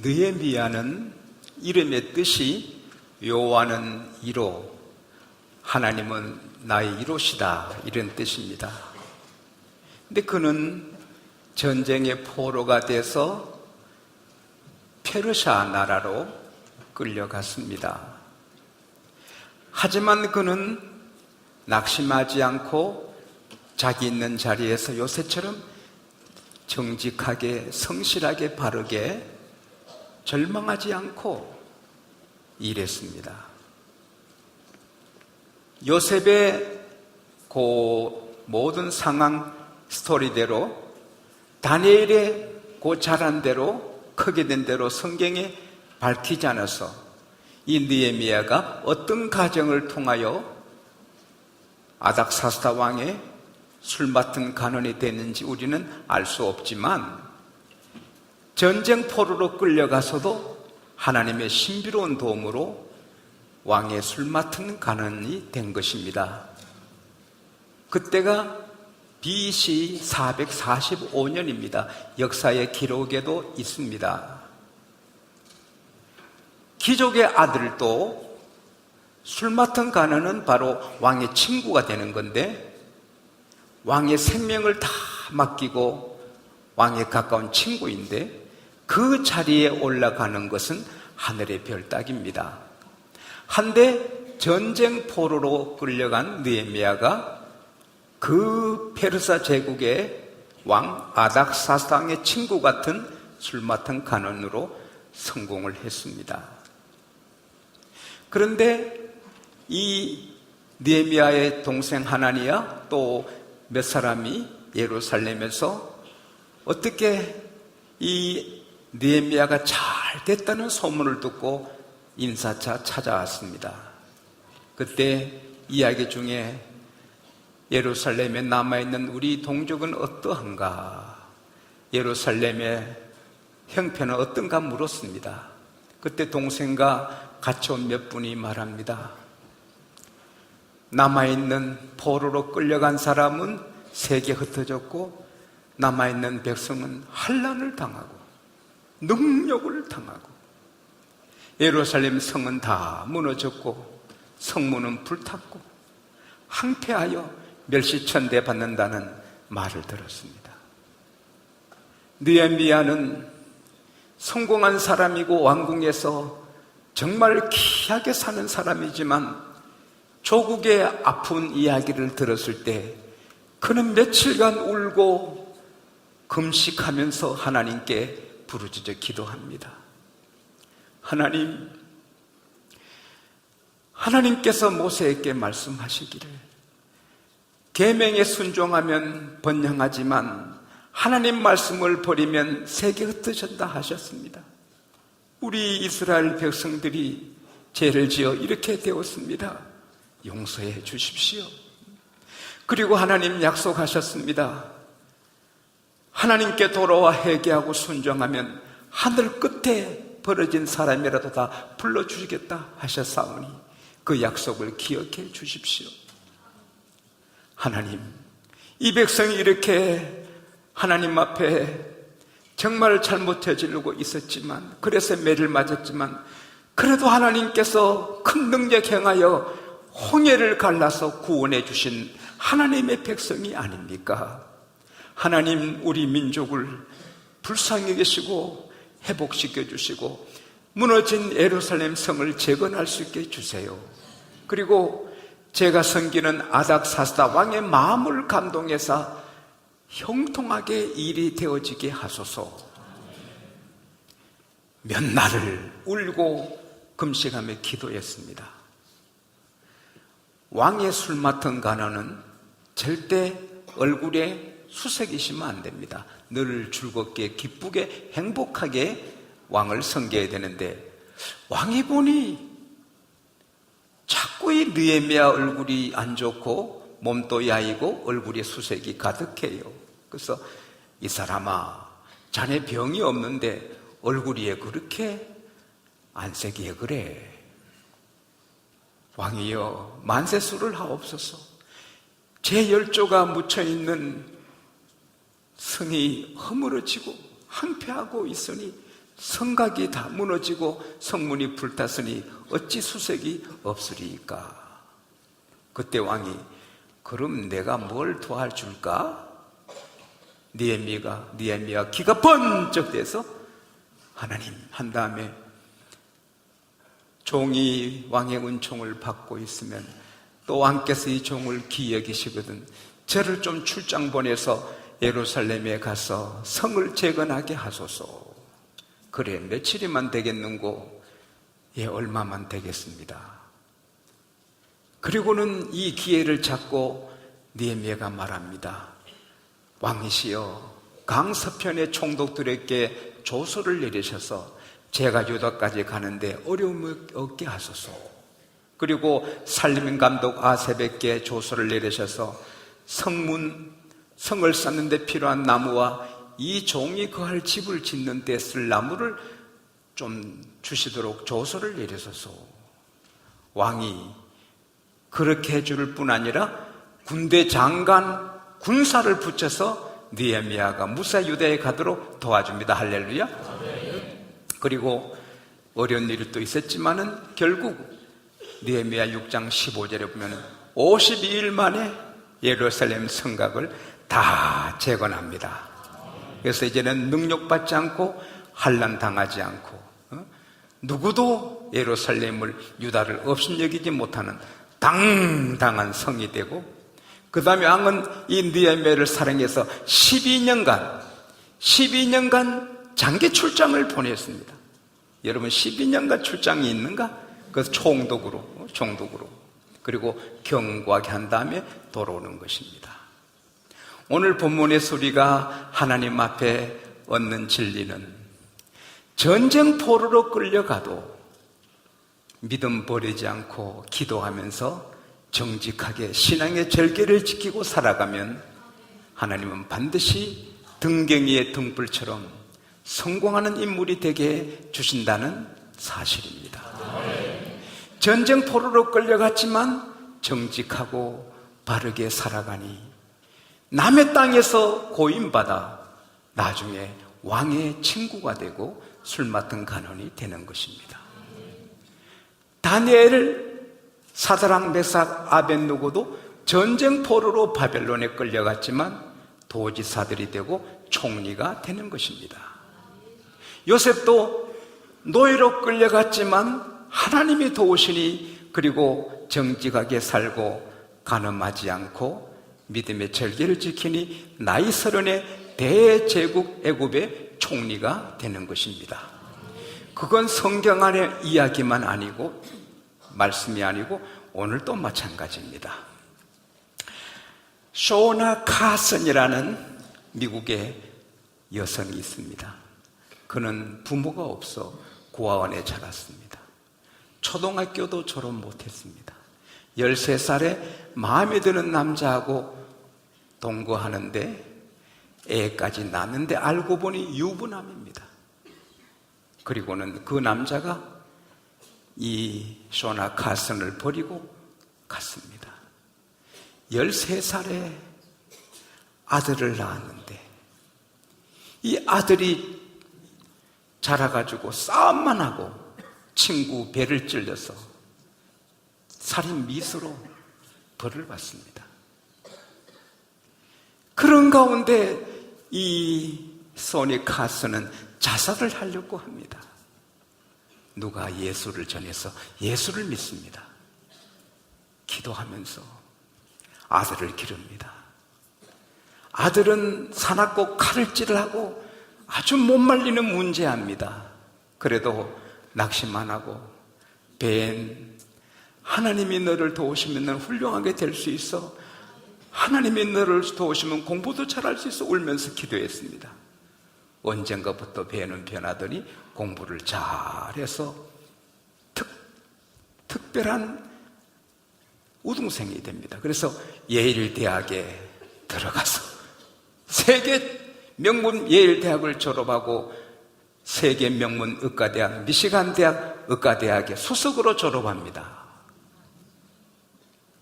느헤미야는 이름의 뜻이 여호와는 이로, 하나님은 나의 이로시다, 이런 뜻입니다. 근데 그는 전쟁의 포로가 돼서 페르시아 나라로 끌려갔습니다. 하지만 그는 낙심하지 않고 자기 있는 자리에서 요새처럼 정직하게, 성실하게, 바르게, 절망하지 않고 일했습니다. 요셉의 그 모든 상황 스토리대로, 다니엘의 그 자란 대로, 크게 된 대로 성경에 밝히지 않아서 이 느헤미야가 어떤 과정을 통하여 아닥사스다 왕의 술 맡은 간원이 됐는지 우리는 알 수 없지만, 전쟁 포로로 끌려가서도 하나님의 신비로운 도움으로 왕의 술 맡은 간원이 된 것입니다. 그때가 BC 445년입니다. 역사의 기록에도 있습니다. 귀족의 아들도 술 맡은 간원은 바로 왕의 친구가 되는 건데, 왕의 생명을 다 맡기고 왕에 가까운 친구인데, 그 자리에 올라가는 것은 하늘의 별 따기입니다. 한데 전쟁 포로로 끌려간 느헤미야가 그 페르사 제국의 왕 아닥사스당의 친구 같은 술 맡은 간원으로 성공을 했습니다. 그런데 이 느헤미야의 동생 하나니야 또 몇 사람이 예루살렘에서 어떻게 이 느헤미야가 잘 됐다는 소문을 듣고 인사차 찾아왔습니다. 그때 이야기 중에 예루살렘에 남아있는 우리 동족은 어떠한가, 예루살렘의 형편은 어떤가 물었습니다. 그때 동생과 같이 온 몇 분이 말합니다. 남아있는 포로로 끌려간 사람은 세계 흩어졌고, 남아있는 백성은 환난을 당하고 능력을 당하고, 예루살렘 성은 다 무너졌고 성문은 불탔고 항폐하여 멸시천대 받는다는 말을 들었습니다. 느헤미야는 성공한 사람이고 왕궁에서 정말 귀하게 사는 사람이지만, 조국의 아픈 이야기를 들었을 때 그는 며칠간 울고 금식하면서 하나님께 부르짖어 기도합니다. 하나님께서 모세에게 말씀하시기를 계명에 순종하면 번영하지만 하나님 말씀을 버리면 세계 흩어진다 하셨습니다. 우리 이스라엘 백성들이 죄를 지어 이렇게 되었습니다. 용서해 주십시오. 그리고 하나님 약속하셨습니다. 하나님께 돌아와 회개하고 순종하면 하늘 끝에 벌어진 사람이라도 다 불러주시겠다 하셨사오니 그 약속을 기억해 주십시오. 하나님, 이 백성이 이렇게 하나님 앞에 정말 잘못해지려고 있었지만, 그래서 매를 맞았지만, 그래도 하나님께서 큰 능력 행하여 홍해를 갈라서 구원해 주신 하나님의 백성이 아닙니까? 하나님, 우리 민족을 불쌍히 계시고 회복시켜 주시고 무너진 예루살렘 성을 재건할 수 있게 해주세요. 그리고 제가 섬기는 아닥사스다 왕의 마음을 감동해서 형통하게 일이 되어지게 하소서. 몇 날을 울고 금식하며 기도했습니다. 왕의 술 맡은 간원은 절대 얼굴에 수색이 있으면 안 됩니다. 늘 즐겁게 기쁘게 행복하게 왕을 섬겨야 되는데, 왕이 보니 자꾸 이 느헤미야 얼굴이 안 좋고 몸도 야이고 얼굴에 수색이 가득해요. 그래서 이 사람아, 자네 병이 없는데 얼굴이 왜 그렇게 안색이 그래? 왕이여, 만세수를 하옵소서. 제 열조가 묻혀있는 성이 허물어지고 항폐하고 있으니 성곽이 다 무너지고 성문이 불탔으니 어찌 수색이 없으리이까. 그때 왕이 그럼 내가 뭘 도와줄까? 느헤미야가 기가 번쩍 돼서 하나님 한 다음에 종이 왕의 은총을 받고 있으면 또 왕께서 이 종을 귀히 여기시거든 저를 좀 출장 보내서 예루살렘에 가서 성을 재건하게 하소서. 그래 며칠이면 되겠는고? 예, 얼마만 되겠습니다. 그리고는 이 기회를 잡고 느헤미야가 말합니다. 왕이시여, 강서편의 총독들에게 조서를 내리셔서 제가 유다까지 가는데 어려움을 없게 하소서. 그리고 살림 감독 아셉에게 조서를 내리셔서 성을 쌓는 데 필요한 나무와 이 종이 거할 집을 짓는 데 쓸 나무를 좀 주시도록 조서를 내리소서. 왕이 그렇게 해줄 뿐 아니라 군대 장관 군사를 붙여서 느헤미야가 무사 유대에 가도록 도와줍니다. 할렐루야. 그리고 어려운 일이 또 있었지만은 결국 느헤미야 6장 15절에 보면 52일 만에 예루살렘 성곽을 다 재건합니다. 그래서 이제는 능력받지 않고 환난당하지 않고 누구도 예루살렘을 유다를 업신여기지 못하는 당당한 성이 되고, 그 다음에 왕은 이 느헤미야를 사랑해서 12년간 장기 출장을 보냈습니다. 여러분 12년간 출장이 있는가? 그래서 총독으로 그리고 경고하게 한 다음에 돌아오는 것입니다. 오늘 본문의 소리가 하나님 앞에 얻는 진리는 전쟁 포로로 끌려가도 믿음 버리지 않고 기도하면서 정직하게 신앙의 절개를 지키고 살아가면 하나님은 반드시 등갱이의 등불처럼 성공하는 인물이 되게 주신다는 사실입니다. 전쟁 포로로 끌려갔지만 정직하고 바르게 살아가니 남의 땅에서 고임받아 나중에 왕의 친구가 되고 술 맡은 간원이 되는 것입니다. 다니엘, 사드락, 메삭, 아벳느고도 전쟁 포로로 바벨론에 끌려갔지만 도지사들이 되고 총리가 되는 것입니다. 요셉도 노예로 끌려갔지만 하나님이 도우시니 그리고 정직하게 살고 간음하지 않고 믿음의 절개를 지키니 나이 30에 대제국 애굽의 총리가 되는 것입니다. 그건 성경 안의 이야기만 아니고 말씀이 아니고 오늘도 마찬가지입니다. 쇼나 카슨이라는 미국의 여성이 있습니다. 그는 부모가 없어 고아원에 자랐습니다. 초등학교도 졸업 못했습니다. 13살에 마음에 드는 남자하고 동거하는데 애까지 낳는데 알고 보니 유부남입니다. 그리고는 그 남자가 이 쇼나 카슨을 버리고 갔습니다. 13살에 아들을 낳았는데 이 아들이 자라가지고 싸움만 하고 친구 배를 찔러서 살인 미수로 벌을 받습니다. 그런 가운데 이 소니 카슨은 자살을 하려고 합니다. 누가 예수를 전해서 예수를 믿습니다. 기도하면서 아들을 기릅니다. 아들은 사납고 칼을질하고 아주 못 말리는 문제합니다. 그래도 낙심만 하고 벤, 하나님이 너를 도우시면 넌 훌륭하게 될 수 있어. 하나님이 너를 도우시면 공부도 잘할 수 있어. 울면서 기도했습니다. 언젠가부터 벤은 변하더니 공부를 잘해서 특별한 우등생이 됩니다. 그래서 예일 대학에 들어가서 세계 명문 예일 대학을 졸업하고 세계 명문 의과대학 미시간 대학 의과대학에 수석으로 졸업합니다.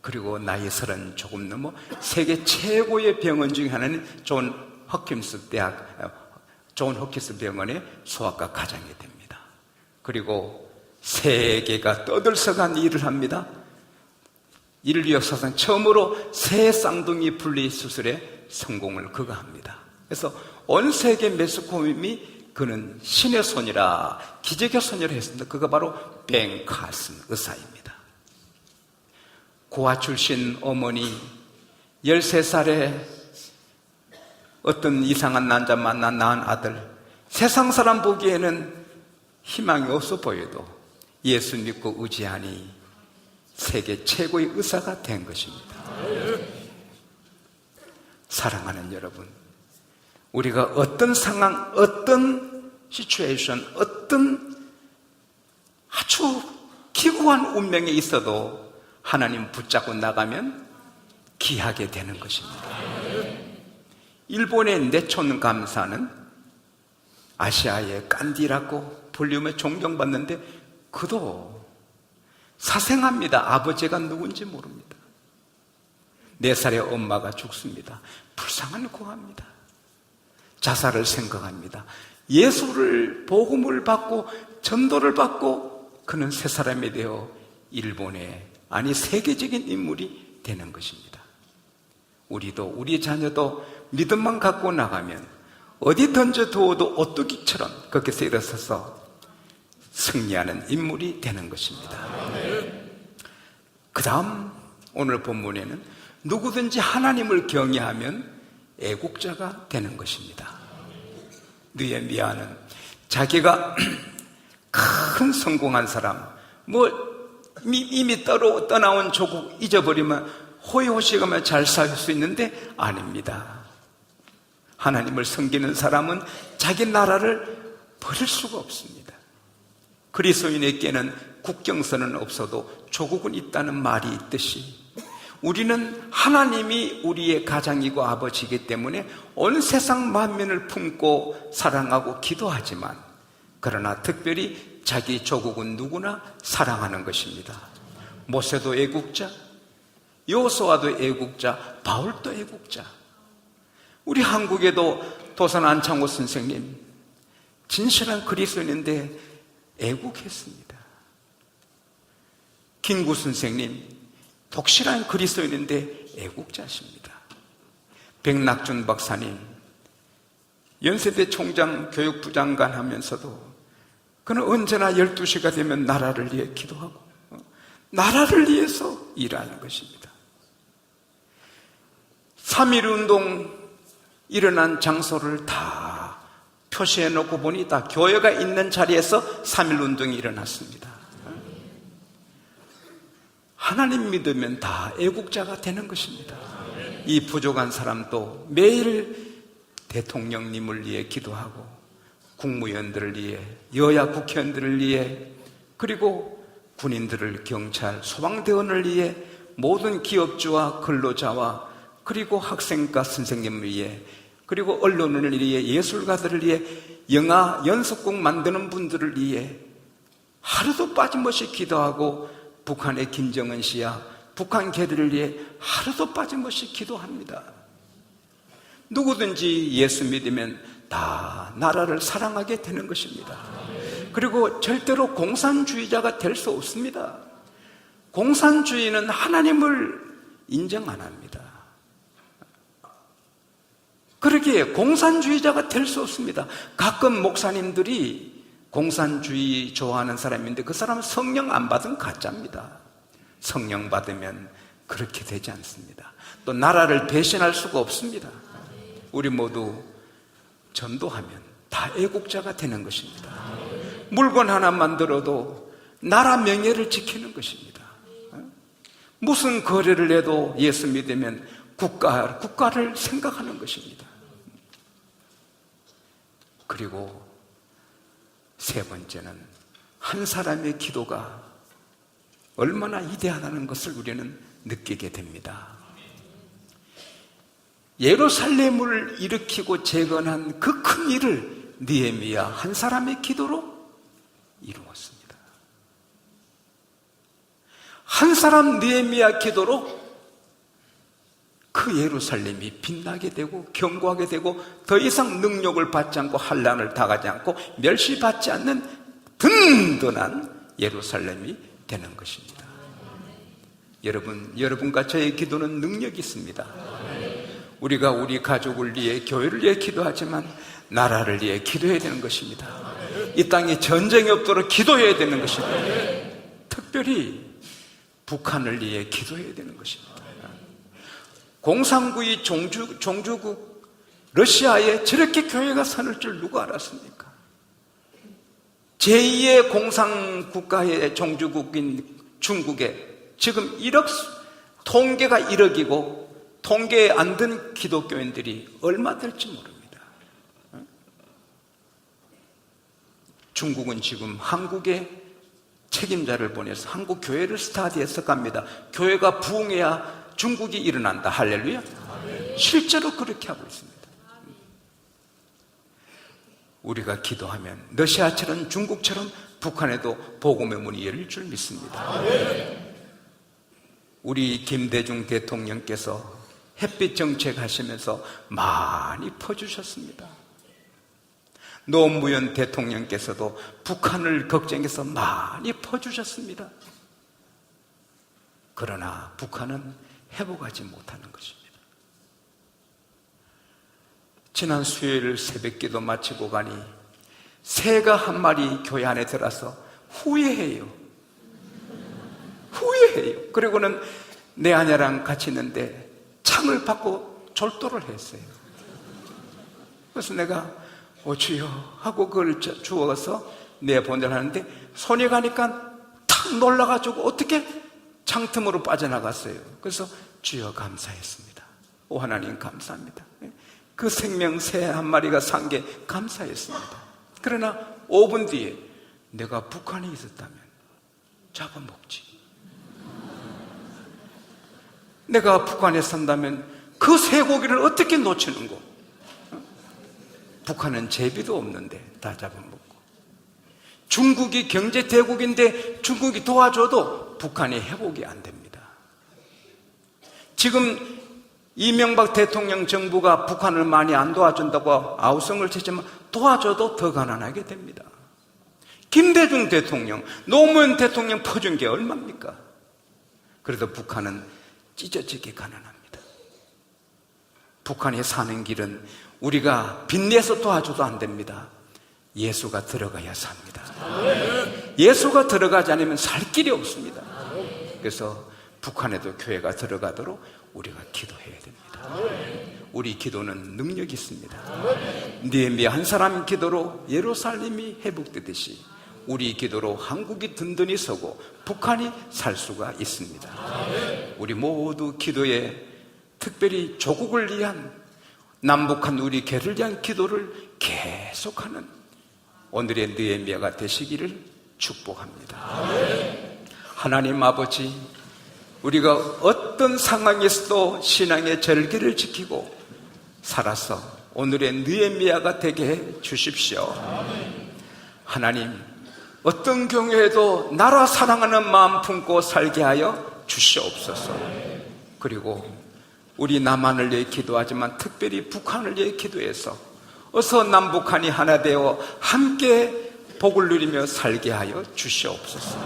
그리고 나이 30 조금 넘어 세계 최고의 병원 중에 하나는 존 홉킨스 대학 존 홉킨스 병원의 소아과 과장이 됩니다. 그리고 세계가 떠들썩한 일을 합니다. 인류 역사상 처음으로 새 쌍둥이 분리 수술에 성공을 그가 합니다. 그래서 온 세계 매스컴이 그는 신의 손이라, 기적의 손이라 했습니다. 그가 바로 벤 칼슨 의사입니다. 고아 출신 어머니, 13살에 어떤 이상한 남자 만나 낳은 아들, 세상 사람 보기에는 희망이 없어 보여도 예수 믿고 의지하니 세계 최고의 의사가 된 것입니다. 사랑하는 여러분, 우리가 어떤 상황, 어떤 시츄에이션, 어떤 아주 기구한 운명에 있어도 하나님 붙잡고 나가면 귀하게 되는 것입니다. 일본의 내촌 감사는 아시아의 깐디라고 불리움에 존경받는데 그도 사생합니다. 아버지가 누군지 모릅니다. 4살의 엄마가 죽습니다. 불쌍한 고아입니다. 자살을 생각합니다. 예수를, 복음을 받고 전도를 받고 그는 새 사람이 되어 일본의, 아니 세계적인 인물이 되는 것입니다. 우리도, 우리 자녀도 믿음만 갖고 나가면 어디 던져두어도 오뚜기처럼 거기서 일어서서 승리하는 인물이 되는 것입니다. 그 다음 오늘 본문에는 누구든지 하나님을 경외하면 애국자가 되는 것입니다. 느헤미야는 자기가 큰 성공한 사람, 이미 떠나온 조국 잊어버리면 호의호식하며 잘 살 수 있는데 아닙니다. 하나님을 섬기는 사람은 자기 나라를 버릴 수가 없습니다. 그리스도인에게는 국경선은 없어도 조국은 있다는 말이 있듯이 우리는 하나님이 우리의 가장이고 아버지이기 때문에 온 세상 만민을 품고 사랑하고 기도하지만, 그러나 특별히 자기 조국은 누구나 사랑하는 것입니다. 모세도 애국자, 여호수아도 애국자, 바울도 애국자. 우리 한국에도 도산 안창호 선생님 진실한 그리스도인인데 애국했습니다. 김구 선생님 독실한 그리스도인인데 애국자십니다. 백낙준 박사님 연세대 총장 교육부 장관 하면서도 그는 언제나 12시가 되면 나라를 위해 기도하고 나라를 위해서 일하는 것입니다. 3.1운동 일어난 장소를 다 표시해 놓고 보니 다 교회가 있는 자리에서 3.1운동이 일어났습니다. 하나님 믿으면 다 애국자가 되는 것입니다. 이 부족한 사람도 매일 대통령님을 위해 기도하고 국무위원들을 위해, 여야 국회의원들을 위해, 그리고 군인들을, 경찰, 소방대원을 위해, 모든 기업주와 근로자와 그리고 학생과 선생님을 위해, 그리고 언론을 위해, 예술가들을 위해, 영화 연속곡 만드는 분들을 위해 하루도 빠짐없이 기도하고 북한의 김정은 씨야 북한계를 위해 하루도 빠짐없이 기도합니다. 누구든지 예수 믿으면 다 나라를 사랑하게 되는 것입니다. 그리고 절대로 공산주의자가 될 수 없습니다. 공산주의는 하나님을 인정 안 합니다. 그러기에 공산주의자가 될 수 없습니다. 가끔 목사님들이 공산주의 좋아하는 사람인데 그 사람은 성령 안 받은 가짜입니다. 성령 받으면 그렇게 되지 않습니다. 또 나라를 배신할 수가 없습니다. 우리 모두 전도하면 다 애국자가 되는 것입니다. 물건 하나 만들어도 나라 명예를 지키는 것입니다. 무슨 거래를 해도 예수 믿으면 국가를 생각하는 것입니다. 그리고 세 번째는 한 사람의 기도가 얼마나 위대하다는 것을 우리는 느끼게 됩니다. 예루살렘을 일으키고 재건한 그 큰 일을 느헤미야 한 사람의 기도로 이루었습니다. 한 사람 느헤미야 기도로 그 예루살렘이 빛나게 되고 견고하게 되고 더 이상 능력을 받지 않고 환난을 당하지 않고 멸시받지 않는 든든한 예루살렘이 되는 것입니다. 여러분과 저의 기도는 능력이 있습니다. 우리가 우리 가족을 위해, 교회를 위해 기도하지만 나라를 위해 기도해야 되는 것입니다. 이 땅에 전쟁이 없도록 기도해야 되는 것입니다. 특별히 북한을 위해 기도해야 되는 것입니다. 공산주의 종주국 러시아에 저렇게 교회가 서는 줄 누가 알았습니까? 제2의 공산국가의 종주국인 중국에 지금 통계가 1억이고 통계에 안 든 기독교인들이 얼마 될지 모릅니다. 중국은 지금 한국에 책임자를 보내서 한국 교회를 스타디해서 갑니다. 교회가 부흥해야 중국이 일어난다. 할렐루야. 실제로 그렇게 하고 있습니다. 우리가 기도하면 러시아처럼 중국처럼 북한에도 복음의 문이 열릴 줄 믿습니다. 우리 김대중 대통령께서 햇빛 정책 하시면서 많이 퍼주셨습니다. 노무현 대통령께서도 북한을 걱정해서 많이 퍼주셨습니다. 그러나 북한은 회복하지 못하는 것입니다. 지난 수요일 새벽기도 마치고 가니 새가 한 마리 교회 안에 들어서 후회해요. 그리고는 내 아내랑 같이 있는데 창을 받고 졸도를 했어요. 그래서 내가 주여 하고 그걸 주워서 내보내려 하는데 손이 가니까 탁 놀라가지고 어떻게 창틈으로 빠져나갔어요. 그래서 주여 감사했습니다. 오 하나님 감사합니다. 그 생명 새 한 마리가 산 게 감사했습니다. 그러나 5분 뒤에 내가 북한에 있었다면 잡아먹지. 내가 북한에 산다면 그 쇠고기를 어떻게 놓치는고? 북한은 제비도 없는데 다 잡아먹고, 중국이 경제대국인데 중국이 도와줘도 북한이 회복이 안 됩니다. 지금 이명박 대통령 정부가 북한을 많이 안 도와준다고 아우성을 치지만 도와줘도 더 가난하게 됩니다. 김대중 대통령, 노무현 대통령 퍼준 게 얼마입니까? 그래도 북한은 찢어지게 가난합니다. 북한에 사는 길은 우리가 빚내서 도와줘도 안 됩니다. 예수가 들어가야 삽니다. 예수가 들어가지 않으면 살 길이 없습니다. 그래서 북한에도 교회가 들어가도록 우리가 기도해야 됩니다. 우리 기도는 능력이 있습니다. 느헤미야 한 사람 기도로 예루살렘이 회복되듯이 우리 기도로 한국이 든든히 서고 북한이 살 수가 있습니다. 우리 모두 기도에, 특별히 조국을 위한, 남북한 우리 교회를 위한 기도를 계속하는 오늘의 느헤미야가 되시기를 축복합니다. 하나님 아버지, 우리가 어떤 상황에서도 신앙의 절기를 지키고 살아서 오늘의 느헤미야가 되게 해 주십시오. 하나님, 어떤 경우에도 나라 사랑하는 마음 품고 살게 하여 주시옵소서. 그리고 우리 남한을 위해 기도하지만 특별히 북한을 위해 기도해서 어서 남북한이 하나 되어 함께 복을 누리며 살게 하여 주시옵소서.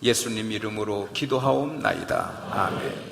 예수님 이름으로 기도하옵나이다. 아멘.